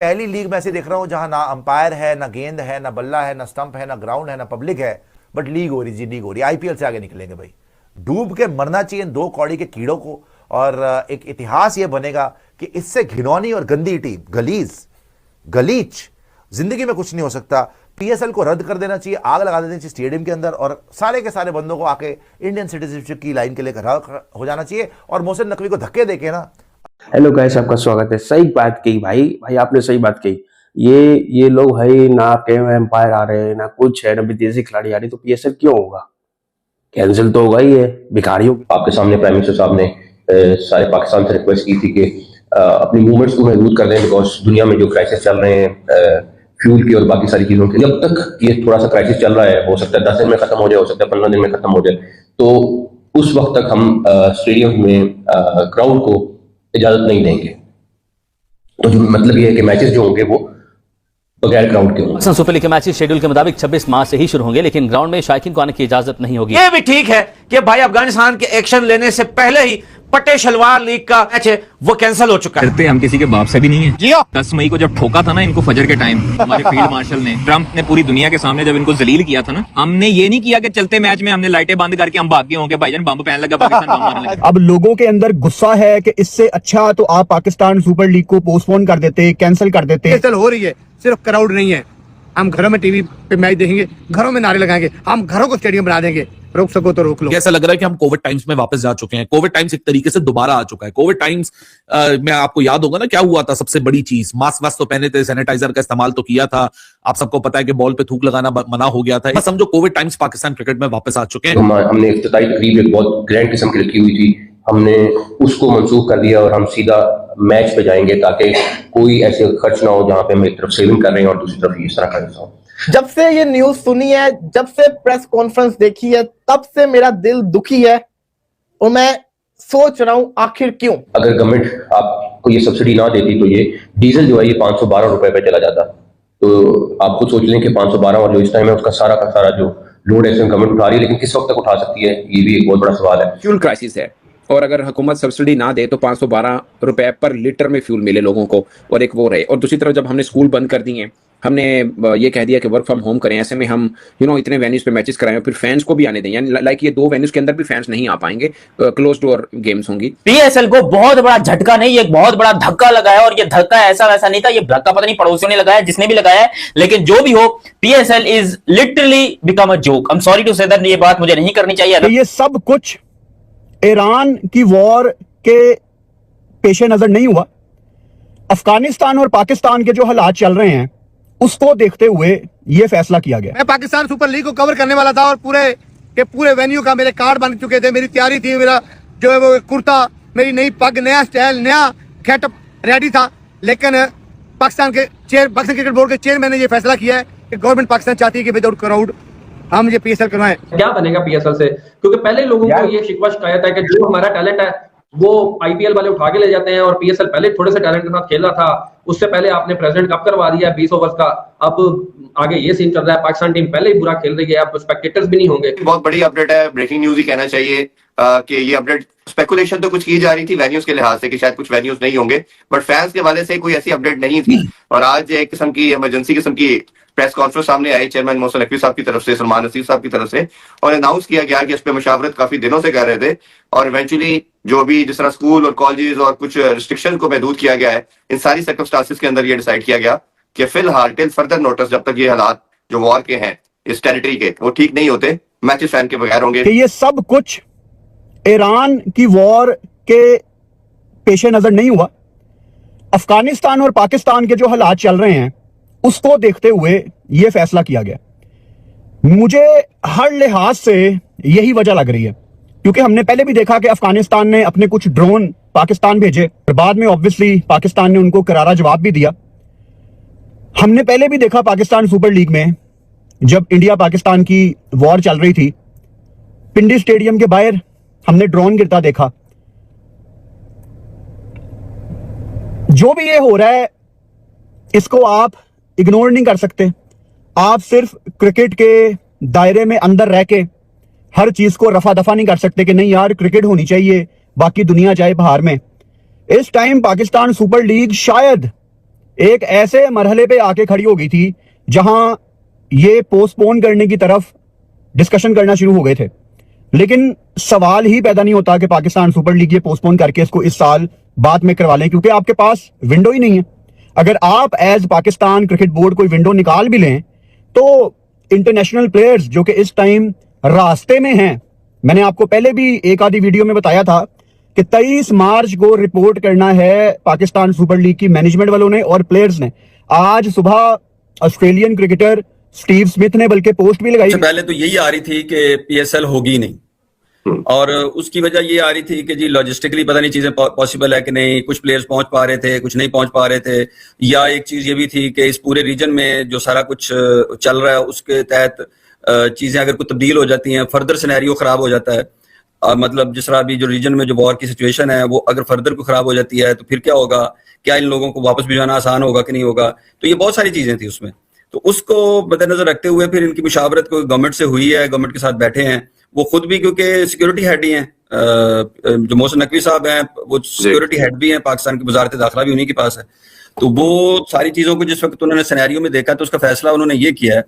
पहली लीग में ऐसे देख रहा हूं जहां ना अंपायर है, ना गेंद है, ना बल्ला है, ना स्टंप है, ना ग्राउंड है, ना पब्लिक है, बट लीग हो रही जी, लीग हो रही। आईपीएल से आगे निकलेंगे भाई, डूब के मरना चाहिए इन दो कौड़ी के कीड़ों को। और एक इतिहास ये बनेगा कि इससे घिनौनी और गंदी टीम, गलीच जिंदगी में कुछ नहीं हो सकता। पीएसएल को रद्द कर देना चाहिए, आग लगा देनी चाहिए स्टेडियम के अंदर, और सारे के सारे बंदों को आके इंडियन सिटीजनशिप की लाइन के लिए खड़ा हो जाना चाहिए और मोहसिन नकवी को धक्के देके ना। हेलो गाइस, आपका स्वागत है। सही बात कही भाई आपने सही बात कही। ये लोग है ना, टीम एम्पायर आ रहे हैं ना कुछ है, ना विदेशी खिलाड़ी आ रही, तो पीएसएल क्यों होगा? कैंसिल तो होगा ही है। भिखारियों आपके सामने प्राइम मिनिस्टर साहब ने सारे पाकिस्तान से रिक्वेस्ट की थी कि अपनी मूवमेंट्स को महदूद कर दें, बिकॉज दुनिया में जो क्राइसिस चल रहे हैं फ्यूल की और बाकी सारी चीजों के, जब तक ये थोड़ा सा क्राइसिस चल रहा है, हो सकता है 10 दिन में खत्म हो जाए, हो सकता है 15 दिन में खत्म हो जाए, तो उस वक्त तक हम स्टेडियम में क्राउड को इजाजत नहीं देंगे। तो जो मतलब ये है कि मैचेस जो होंगे वो बगैर ग्राउंड के होंगे। सुपर लीग के मैचेस शेड्यूल के मुताबिक 26 मार्च से ही शुरू होंगे, लेकिन ग्राउंड में शायकीन को आने की इजाजत नहीं होगी। ये भी ठीक है कि भाई अफगानिस्तान के एक्शन लेने से पहले ही पट्टे शलवार लीग का मैच है वो कैंसिल हो चुका है। करते हम किसी के बाप से भी नहीं है। जी 10 मई को जब ठोका था ना इनको फजर के टाइम, हमारे फील्ड मार्शल ने, ट्रंप ने पूरी दुनिया के सामने जब इनको जलील किया था ना, हमने ये नहीं किया कि चलते मैच में हमने लाइटें बंद करके हम भाग गए होंगे, भाईजान बम पहन लगा, पाकिस्तान बम मारने लगा। अब लोगों के अंदर गुस्सा है कि इससे अच्छा तो आप पाकिस्तान सुपर लीग को पोस्टपोन कर देते, कैंसिल कर देते। कैंसिल हो रही है, सिर्फ क्राउड नहीं है। हम घरों में टीवी पे मैच देखेंगे, घरों में नारे लगाएंगे, हम घरों को स्टेडियम बना देंगे। रोक सको तो रोक लो। ऐसा लग रहा है कि हम कोविड टाइम्स में वापस जा चुके हैं। कोविड टाइम्स एक तरीके से दोबारा आ चुका है। कोविड टाइम्स में आपको याद होगा ना क्या हुआ था? सबसे बड़ी चीज, मास्क वास्क तो पहने थे, सैनिटाइजर का इस्तेमाल तो किया था, आप सबको पता है कि बॉल पे थूक लगाना मना हो गया था। समझो कोविड टाइम्स पाकिस्तान क्रिकेट में वापस आ चुके हैं। हमने इफ्तिताई तकरीब एक बहुत ग्रैंड किस्म की रखी हुई थी, हमने उसको मंसूख कर दिया और हम सीधा मैच पे जाएंगे, ताकि कोई ऐसे खर्च ना हो जहां पे हम एक तरफ सेविंग कर रहे हैं और दूसरी तरफ इस तरह का हो। जब से ये न्यूज सुनी है, जब से प्रेस कॉन्फ्रेंस देखी है, तब से मेरा दिल दुखी है और मैं सोच रहा हूं आखिर क्यों। अगर गवर्नमेंट आपको ये सब्सिडी ना देती तो ये डीजल जो है ये 512 रुपए पे चला जाता। तो आप खुद सोच लें कि 512 और जो इस टाइम है उसका सारा का सारा जो लोड है गवर्नमेंट उठा रही है, लेकिन किस वक्त तक उठा सकती है, ये भी एक बहुत बड़ा सवाल है। फ्यूल क्राइसिस है और अगर हुकूमत सब्सिडी ना दे तो 512 रुपए पर लीटर में फ्यूल मिले लोगों को, और एक वो रहे। और दूसरी तरफ जब हमने स्कूल बंद कर दिए, हमने ये कह दिया कि वर्क फ्रॉम होम करें, ऐसे में हम इतने वेन्यूज पे मैचेस कराएं, फिर फैंस को भी आने दें, यानी लाइक ये 2 वेन्यूज के अंदर भी फैंस नहीं आ पाएंगे, क्लोज डोर गेम्स होंगी। पीएसएल को बहुत बड़ा झटका नहीं, एक बहुत बड़ा धक्का लगा है, और ये धक्का ऐसा वैसा नहीं था, ये धक्का पता नहीं पड़ोसियों ने लगाया, जिसने भी लगाया है, लेकिन जो भी हो, PSL is literally become a joke. I am sorry to say that, ये बात मुझे नहीं करनी चाहिए। ये सब कुछ ईरान की वॉर के पेश नजर नहीं हुआ। अफगानिस्तान और पाकिस्तान के जो हालात चल रहे हैं उसको देखते हुए यह फैसला किया गया। मैं पाकिस्तान सुपर लीग को कवर करने वाला था और पूरे वेन्यू का मेरे कार्ड बन चुके थे, मेरी तैयारी थी, मेरा जो है वो कुर्ता, मेरी नई पग, नया स्टाइल, नया गेटअप रेडी था। लेकिन पाकिस्तान क्रिकेट बोर्ड के चेयरमैन ने यह फैसला किया है कि गवर्नमेंट पाकिस्तान चाहती है कि विदाउट क्राउड हम ये पीएसएल करवाएं। क्या बनेगा पीएसएल से? क्योंकि पहले लोगों को ये शिकवा शिकायत है कि जो हमारा टैलेंट है वो आईपीएल वाले उठा के ले जाते हैं, और पीएसएल पहले थोड़े से टैलेंट के साथ खेल रहा था, उससे पहले आपने प्रेसिडेंट कप करवा दिया 20 ओवर्स का, अब आगे ये सीन चल रहा है, पाकिस्तान टीम पहले ही बुरा खेल रही है, अब स्पेक्टेटर्स भी नहीं होंगे। बहुत बड़ी अपडेट है, ब्रेकिंग न्यूज ही कहना चाहिए कि ये अपडेट, स्पेकुलेशन तो कुछ की जा रही थी वेन्यूज के लिहाज से कि शायद कुछ वेन्यूज नहीं होंगे, बट फैंस के वाले से कोई ऐसी अपडेट नहीं थी। और आज एक किस्म की इमरजेंसी किस्म की प्रेस कॉन्फ्रेंस सामने आई चेयरमैन मोहसिन नकवी साहब की तरफ से, सलमान नसीर साहब की तरफ से, और अनाउंस किया गया कि इस पे मुशावरत काफी दिनों से कर रहे थे, और इवेंचुअली जो भी जिस तरह स्कूल और कॉलेजेस और कुछ रिस्ट्रिक्शन को महदूद किया गया है, इन सारी सर्कमस्टांसेस के अंदर ये डिसाइड किया गया कि फिलहाल टिल फर्दर नोटिस, जब तक ये हालात जो वॉर के हैं इस टेरिटरी के वो ठीक नहीं होते, मैचेस फैन के बगैर होंगे। ये सब कुछ ईरान की वॉर के पेश नजर नहीं हुआ। अफगानिस्तान और पाकिस्तान के जो हालात चल रहे हैं उसको देखते हुए यह फैसला किया गया। मुझे हर लिहाज से यही वजह लग रही है, क्योंकि हमने पहले भी देखा कि अफगानिस्तान ने अपने कुछ ड्रोन पाकिस्तान भेजे और बाद में ऑब्वियसली पाकिस्तान ने उनको करारा जवाब भी दिया। हमने पहले भी देखा पाकिस्तान सुपर लीग में, जब इंडिया पाकिस्तान की वॉर चल रही थी, पिंडी स्टेडियम के बाहर हमने ड्रोन गिरता देखा। जो भी ये हो रहा है इसको आप इग्नोर नहीं कर सकते। आप सिर्फ क्रिकेट के दायरे में अंदर रह के हर चीज को रफा दफा नहीं कर सकते कि नहीं यार क्रिकेट होनी चाहिए, बाकी दुनिया जाए बाहर में। इस टाइम पाकिस्तान सुपर लीग शायद एक ऐसे मरहले पे आके खड़ी हो गई थी जहां ये पोस्टपोन करने की तरफ डिस्कशन करना शुरू हो गए थे, लेकिन सवाल ही पैदा नहीं होता कि पाकिस्तान सुपर लीग ये पोस्टपोन करके इसको इस साल बाद में करवा लें, क्योंकि आपके पास विंडो ही नहीं है। अगर आप एज पाकिस्तान क्रिकेट बोर्ड कोई विंडो निकाल भी लें तो इंटरनेशनल प्लेयर्स जो कि इस टाइम रास्ते में हैं, मैंने आपको पहले भी एक आधी वीडियो में बताया था कि 23 मार्च को रिपोर्ट करना है पाकिस्तान सुपर लीग की मैनेजमेंट वालों ने और प्लेयर्स ने। आज सुबह ऑस्ट्रेलियन क्रिकेटर स्टीव स्मिथ ने बल्कि पोस्ट भी लगाई। पहले तो यही आ रही थी कि पीएसएल होगी नहीं, और उसकी वजह ये आ रही थी कि जी लॉजिस्टिकली पता नहीं चीजें पॉसिबल है कि नहीं, कुछ प्लेयर्स पहुंच पा रहे थे, कुछ नहीं पहुंच पा रहे थे, या एक चीज ये भी थी कि इस पूरे रीजन में जो सारा कुछ चल रहा है उसके तहत चीजें अगर कुछ तब्दील हो जाती हैं, फर्दर सिनेरियो खराब हो जाता है। मतलब जिस तरह अभी जो रीजन में जो वॉर की सिचुएशन है वो अगर फर्दर को खराब हो जाती है तो फिर क्या होगा, क्या इन लोगों को वापस भिजवाना आसान होगा कि नहीं होगा। तो ये बहुत सारी चीजें थी उसमें, तो उसको मद्देनजर रखते हुए फिर इनकी मुशावरत को गवर्नमेंट से हुई है, गवर्नमेंट के साथ बैठे हैं वो खुद भी, क्योंकि सिक्योरिटी हेड ही हैं, जो मोहसिन नकवी साहब हैं वो सिक्योरिटी हेड भी हैं, पाकिस्तान की वजारत दाखिला भी उन्हीं के पास है। तो वो सारी चीजों को जिस वक्त उन्होंने सिनेरियो में देखा तो उसका फैसला उन्होंने ये किया है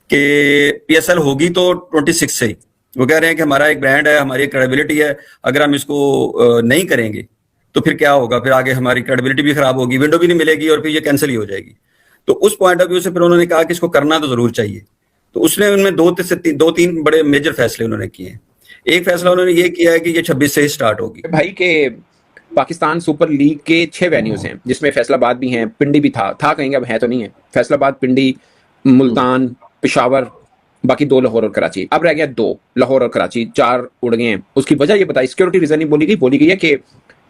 कि पीएसएल होगी तो 26 से ही। वो कह रहे हैं कि हमारा एक ब्रांड है, हमारी एक क्रेडिबिलिटी है, अगर हम इसको नहीं करेंगे तो फिर क्या होगा, फिर आगे हमारी क्रेडिबिलिटी भी खराब होगी, विंडो भी नहीं मिलेगी और फिर ये कैंसिल ही हो जाएगी। तो उस पॉइंट ऑफ व्यू से फिर उन्होंने कहा कि इसको करना तो जरूर चाहिए। तो उसने उनमें दो तीन बड़े मेजर फैसले उन्होंने किए हैं। एक फैसला उन्होंने ये किया है कि ये 26 से ही स्टार्ट होगी। भाई के पाकिस्तान सुपर लीग के 6 वेन्यूज हैं, जिसमें फैसलाबाद भी हैं, पिंडी भी था कहेंगे, अब है तो नहीं है। फैसलाबाद, पिंडी, मुल्तान, पेशावर, बाकी 2 लाहौर और कराची। अब रह गया 2, लाहौर और कराची, 4 उड़ गए हैं। उसकी वजह ये बताई, सिक्योरिटी रीजन ही बोली गई है कि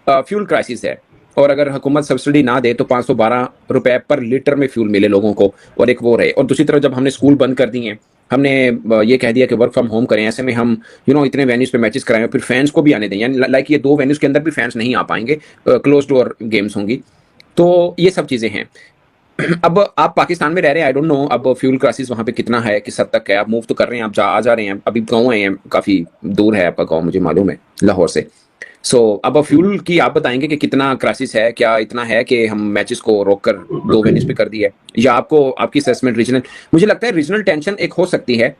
फ्यूल क्राइसिस है, और अगर हुकूमत सब्सिडी ना दे तो 512 रुपए पर लीटर में फ्यूल मिले लोगों को, और एक वो रहे। और दूसरी तरफ जब हमने स्कूल बंद कर दिए, हमने ये कह दिया कि वर्क फ्रॉम होम करें, ऐसे में हम इतने वेन्यूज पे मैचेस कराएं, फिर फैंस को भी आने दें, यानी लाइक ये 2 वेन्यूज के अंदर भी फैंस नहीं आ पाएंगे, क्लोज डोर गेम्स होंगी। तो ये सब चीजें हैं। अब आप पाकिस्तान में रह रहे हैं, आई डोंट नो अब फ्यूल क्राइसिस वहां पे कितना है, किस हद तक है। आप मूव तो कर रहे हैं, आप आ जा रहे हैं, अभी गाँव हैं, काफी दूर है आपका गाँव, मुझे मालूम है, लाहौर से। अब फ्यूल की आप बताएंगे कि कितना क्राइसिस है, क्या इतना है कि हम मैचेस को रोककर 2 वेन्यूज पे कर दिया है, या आपको आपकी असेसमेंट रीजनल, मुझे लगता है रीजनल टेंशन एक हो सकती है,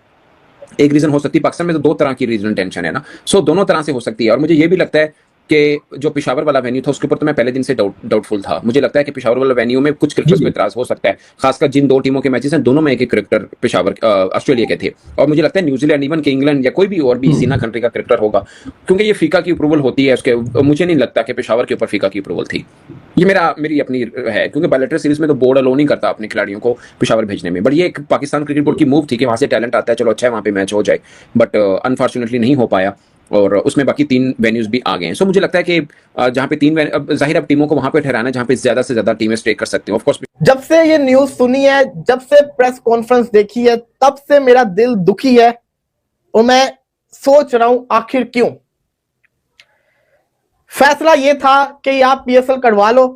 एक रीजन हो सकती है। पाकिस्तान में तो 2 तरह की रीजनल टेंशन है ना, दोनों तरह से हो सकती है। और मुझे ये भी लगता है कि जो पेशावर वाला वेन्यू था उसके ऊपर तो मैं पहले दिन से डाउटफुल था। मुझे लगता है कि पेशावर वाला वेन्यू में कुछ क्रिकेटर्स को इतराज हो सकता है, खासकर जिन 2 टीमों के मैचेस हैं, दोनों में एक क्रिकेटर पेशावर ऑस्ट्रेलिया के थे, और मुझे लगता है न्यूजीलैंड, इवन के इंग्लैंड या कोई भी और भी सीना कंट्री का क्रिकेटर होगा, क्योंकि ये फीका की अप्रूवल होती है उसके। मुझे नहीं लगता कि पेशावर के ऊपर फीका की अप्रूवल थी। ये मेरी अपनी है, क्योंकि बायलैटरल सीरीज में तो बोर्ड अलो नहीं करता अपने खिलाड़ियों को पेशावर भेजने में। बट ये एक पाकिस्तान क्रिकेट बोर्ड की मूव थी कि वहां से टैलेंट आता है, चलो अच्छा है वहां पे मैच हो जाए, बट अनफॉर्चुनेटली नहीं हो पाया, और उसमें बाकी 3 वेन्यूज भी आ गए हैं। मुझे लगता है कि जहां पे 3 जाहिर अब टीमों को वहां पे ठहराना जहां पे ज्यादा से ज्यादा टीमें स्टे कर सकती हैं। ऑफ कोर्स जब से ये न्यूज सुनी है, जब से प्रेस कॉन्फ्रेंस देखी है, तब से मेरा दिल दुखी है, और मैं सोच रहा हूं आखिर क्यों। फैसला ये था कि या पीएसएल करवा लो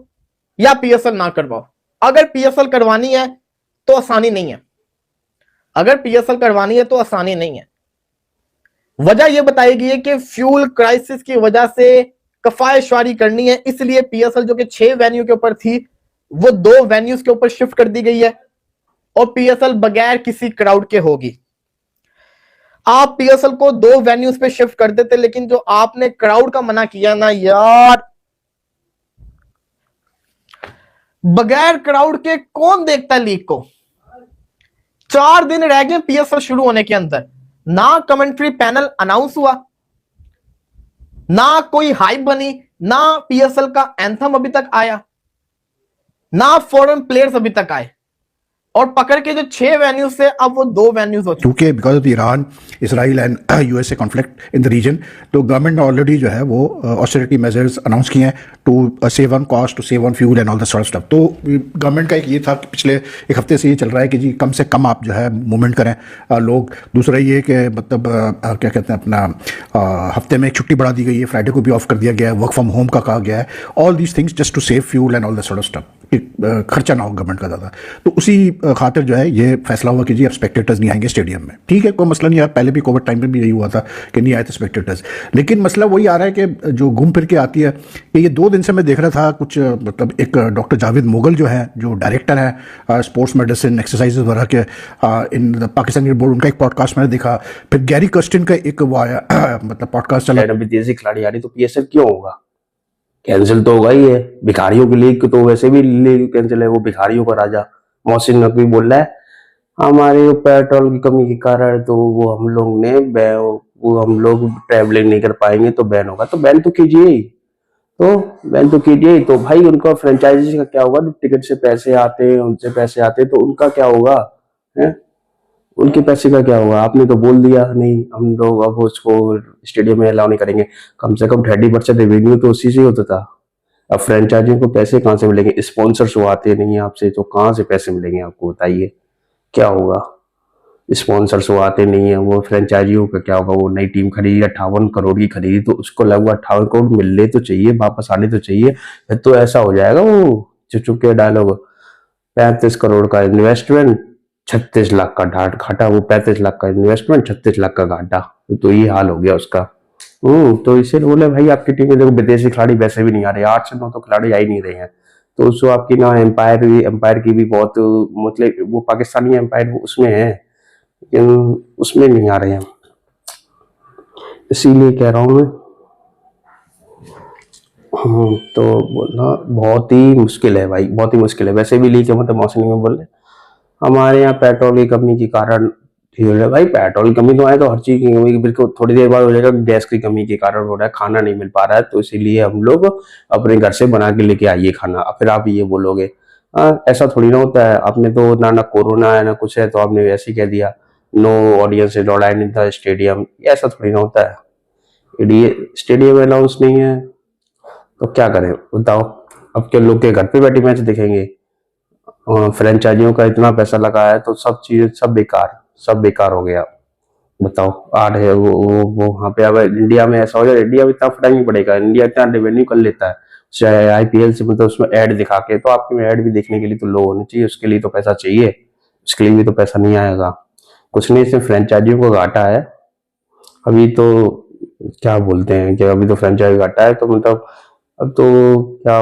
या पीएसएल ना करवाओ। अगर पीएसएल करवानी है तो आसानी नहीं है, अगर पीएसएल करवानी है तो आसानी नहीं है। वजह यह बताई गई है कि फ्यूल क्राइसिस की वजह से कफायशवारी करनी है, इसलिए पीएसएल जो कि 6 वेन्यू के ऊपर थी वो 2 वेन्यूज के ऊपर शिफ्ट कर दी गई है, और पीएसएल बगैर किसी क्राउड के होगी। आप पीएसएल को 2 वेन्यूज पे शिफ्ट कर देते, लेकिन जो आपने क्राउड का मना किया ना यार, बगैर क्राउड के कौन देखता है लीग को। 4 दिन रह गए पीएसएल शुरू होने के अंदर, ना कमेंट्री पैनल अनाउंस हुआ, ना कोई हाइप बनी, ना पीएसएल का एंथम अभी तक आया, ना फॉरेन प्लेयर्स अभी तक आए, और पकड़ के जो 6 वेन्यूज से अब वो 2 वेन्यूज हो चुके। क्योंकि because of Iran, Israel and USA conflict in the region, तो गवर्नमेंट ने ऑलरेडी जो है वो ऑस्टेरिटी मेजर्स अनाउंस किए हैं to save on cost, to save on fuel and all the sort of stuff. तो गवर्नमेंट का एक ये था कि पिछले 1 हफ्ते से ये चल रहा है कि जी कम से कम आप जो है मूवमेंट करें लोग। दूसरा ये कि मतलब क्या कहते हैं अपना हफ्ते में एक छुट्टी बढ़ा दी गई है, फ्राइडे को भी ऑफ कर दिया गया है, वर्क फ्रॉम होम का कहा गया है, all these things just to save fuel and all the sort of stuff. कि खर्चा ना हो गवर्नमेंट का ज़्यादा। तो उसी खातिर जो है ये फैसला हुआ कि जी अब स्पेक्टेटर्स नहीं आएंगे स्टेडियम में। ठीक है, कोई मसला नहीं है, पहले भी कोविड टाइम में भी यही हुआ था कि नहीं आए थे स्पेक्टेटर्स। लेकिन मसला वही आ रहा है कि जो घूम फिर के आती है कि ये 2 दिन से मैं देख रहा था कुछ, मतलब एक डॉक्टर जावेद मुगल जो है, जो डायरेक्टर है स्पोर्ट्स मेडिसिन एक्सरसाइजेज वगैरह के इन पाकिस्तानी बोर्ड, उनका एक पॉडकास्ट मैंने देखा। फिर गैरी कर्स्टिन का एक वो आया मतलब पॉडकास्ट चला। विदेशी खिलाड़ी आ रही तो पीएसएल क्यों होगा? कैंसिल तो होगा ही है। भिखारियों की लीग तो वैसे भी लीग कैंसिल है, वो भिखारियों का राजा मोहसिन नकवी बोल रहा है हमारे पेट्रोल की कमी के कारण तो वो हम लोग ने वो हम लोग ट्रैवलिंग नहीं कर पाएंगे तो बैन होगा। तो बैन तो कीजिए ही, तो भाई उनका फ्रेंचाइजी का क्या होगा? टिकट से पैसे आते हैं, उनसे पैसे आते हैं, तो उनका क्या होगा है? उनके पैसे का क्या होगा? आपने तो बोल दिया नहीं हम लोग अब उसको स्टेडियम में अलाउ नहीं करेंगे। कम से कम 30% रेवेन्यू तो उसी से होता था। अब फ्रेंचाइजियों को पैसे कहाँ से मिलेंगे? स्पॉन्सर्स वो आते नहीं आपसे, तो कहाँ से पैसे मिलेंगे आपको? बताइए क्या होगा? स्पॉन्सर्स वो आते नहीं है, वो फ्रेंचाइजियों का क्या होगा? वो नई टीम खरीदी 58 करोड़ की खरीदी, तो उसको लगभग 58 करोड़ मिलने तो चाहिए, वापस आने तो चाहिए। फिर तो ऐसा हो जाएगा वो चुप के डायलॉग 35 करोड़ का इन्वेस्टमेंट 36 लाख का घाटा, वो 35 लाख का इन्वेस्टमेंट 36 लाख का घाटा, तो ये हाल हो गया उसका। तो इसे बोले भाई आपकी टीम में देखो विदेशी खिलाड़ी वैसे भी नहीं आ रहे, 8 से 9 तो खिलाड़ी आ ही नहीं रहे हैं, तो उसको आपकी ना एम्पायर की भी बहुत मतलब वो पाकिस्तानी एम्पायर उसमें है लेकिन उसमें नहीं आ रहे हैं, इसीलिए कह रहा हूं मैं। तो बोलना बहुत ही मुश्किल है भाई, बहुत ही मुश्किल है। वैसे भी लीग मतलब मौसम में बोल रहे हमारे यहाँ पेट्रोल की कमी के कारण ठीक है भाई, पेट्रोल की कमी तो आए तो हर चीज की कमी, बिल्कुल थोड़ी देर बाद हो जाएगा गैस की कमी के कारण हो रहा है, खाना नहीं मिल पा रहा है, तो इसीलिए हम लोग अपने घर से बना के लेके आइए खाना। फिर आप ये बोलोगे ऐसा थोड़ी ना होता है, आपने तो ना कोरोना है ना कुछ है तो आपने वैसे ही कह दिया no audience is allowed in the stadium, ऐसा थोड़ी ना होता है। स्टेडियम अलाउंस नहीं है तो क्या करें बताओ? अब क्या लोग के घर पे बैठे मैच देखेंगे? फ्रेंचाइजियों का इतना पैसा लगा है तो सब चीज सब बेकार हो गया। बताओ आठ है वो वहां पे। अब इंडिया में ऐसा हो जाए, इंडिया में इतना फर्क नहीं पड़ेगा, इंडिया इतना रेवेन्यू कर लेता है चाहे आईपीएल से, मतलब उसमें ऐड दिखा के, तो आपके ऐड भी देखने के लिए तो लोग होने चाहिए, उसके लिए तो पैसा चाहिए, उसके लिए भी तो पैसा नहीं आएगा। कुछ नहीं, सिर्फ फ्रेंचाइजियों को घाटा है अभी तो, क्या बोलते हैं कि अभी तो फ्रेंचाइजी घाटा है, तो मतलब अब तो क्या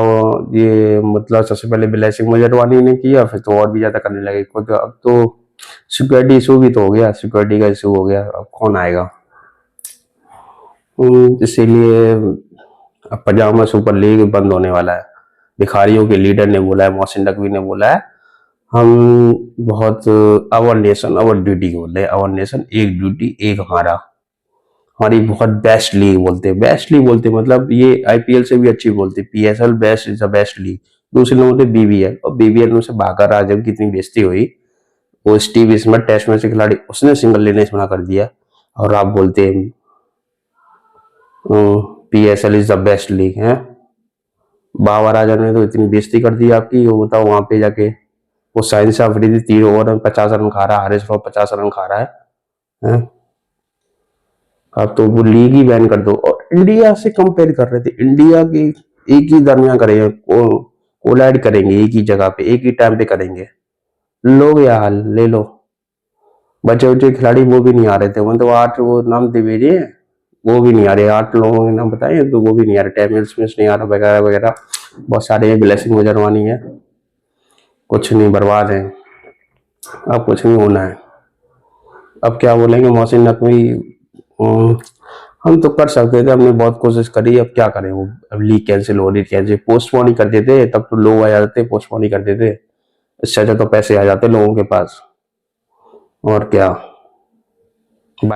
ये मतलब सबसे पहले ब्लेसिंग मजरवानी ने किया, फिर तो और भी ज्यादा करने लगे खुद। अब तो सिक्योरिटी इशू भी तो हो गया, सिक्योरिटी का इशू हो गया, अब कौन आएगा? इसीलिए अब पजामा सुपर लीग बंद होने वाला है। भिखारियों के लीडर ने बोला है, मोहसिन नकवी ने बोला है हम बहुत आवर नेशन आवर ड्यूटी बोलते हैं, आवर नेशन एक ड्यूटी एक हमारी बहुत बेस्ट लीग बोलते हैं, बेस्ट लीग बोलते हैं मतलब ये आईपीएल से भी अच्छी बोलते हैं, PSL best is the best league. दूसरे लोग बोलते बीबीएल, और बीबीएल में से भागा आजम की इतनी बेइज्जती हुई, वो स्टीव स्मिथ टेस्ट मैच से खिलाड़ी उसने सिंगल लेने से मना कर दिया, और आप बोलते हैं PSL is the best league है। बाबर आजम ने तो इतनी बेइज्जती कर दी आपकी, वो बताओ वहां पे जाके वो साइंस अफरीदी 3 ओवर में 50 रन खा रहा है, हारिस राव 50 रन खा रहा है? अब तो वो लीग ही बैन कर दो। और इंडिया से कंपेयर कर रहे थे, इंडिया की एक ही दरमियान करेंगे, कोलाइड करेंगे एक ही जगह पे एक ही टाइम पे करेंगे, लोग या हाल ले लो। बच्चे खिलाड़ी वो भी नहीं आ रहे थे, मतलब 8 वो नाम दे भेजे वो भी नहीं आ रहे, 8 लोगों के नाम बताए तो वो भी नहीं आ रहे, टैमिल स्मिथ नहीं आ रहा वगैरह वगैरह, बहुत सारे ब्लेसिंग मजरवानी है, कुछ नहीं, बर्बाद है, अब कुछ नहीं होना है। अब क्या बोलेंगे मोहसिन नकवी, हम तो कर सकते थे, हमने बहुत कोशिश करी, अब क्या करें? वो अब लीग कैंसिल हो रही, कैंसिल पोस्टपोन ही कर देते, तब तो लोग आ जाते, पोस्टपोन ही कर देते, इससे अच्छा तो पैसे आ जाते लोगों के पास, और क्या।